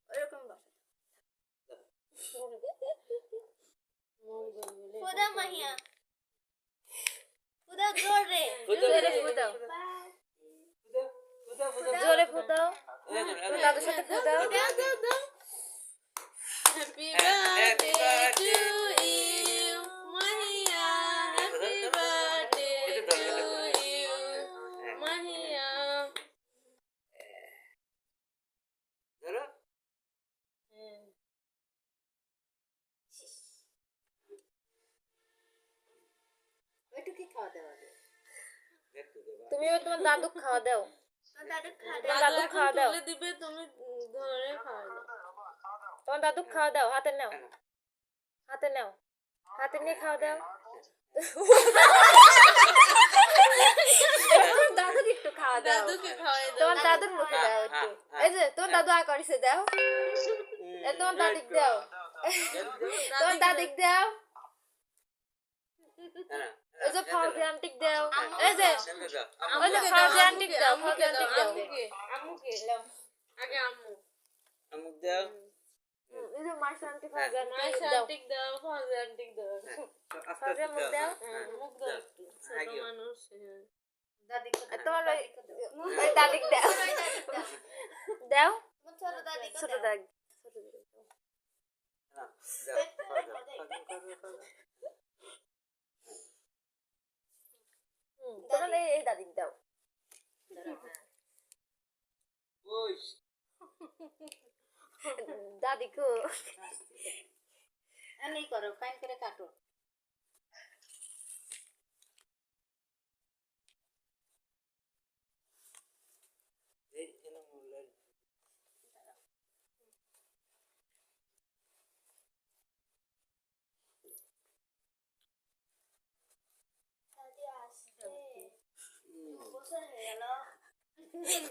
ওরকম বসে খুদা মাহিয়া খুদা জোরে জোরে ফুদাও জোরে ফুদাও তুমি দাদুর সাথে ফুদাও happy birthday to you Mahiya happy birthday to you Mahiya ওইটু কি খাওয়া দাওয়া তুমি তোমার দাদু খাওয়া দাও তোমার দাদু খাওয়া দাও দিবে তুমি ধরে খাওয়া দাও তোমার দাদু খাওয়া দাও হাতে নাও হাতে নাও হাতে নিয়ে খাওয়া দাও তোমার দাদুকে একটু খাওয়া দাও দাদুকে খাওয়াই দাও তোমার দাদুর মুখে দাও একটু এই যে তোমার দাদু আ করেছে দাও তোমার দাদিক দাও তোমার দাদিক দাও এই যে ফাউজি আন্টিক দাও এই যে ওই যে ফাউজি আন্টিক দাও ফাউজি আন্টিক দাও আম্মুকে দাও আগে আম্মু আমুক দাও এই যে মাইশা আন্টি ফাউজি আন্টিক মাইশা দাও আন্টিক দাও ফাউজি আন্টিক দাও আস্তে ফাউজি মুখ দাও মুখ দাও একটু ছোট মানুষ দাদি আর তোমার ওই দাদিক দাও দাও ছোট দাদি ছোট দাগ তোমার এই দাদিক দাও দাদিকো এমনি করো ফাইন করে কাটো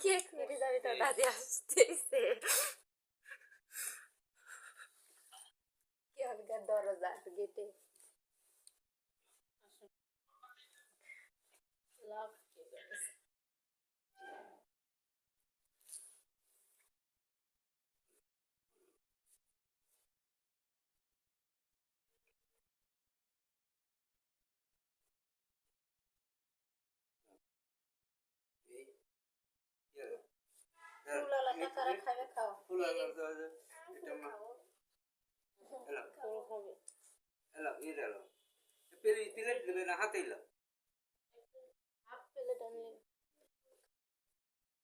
কে করে যাবে তো দাদি আসতেছে কি হলকা দরজা গেটে লাভ ফুললা টাকা খাবে খাও ফুল খাবে পেরি প্লেট দেবে না হাতে হাফ প্লেট আনলে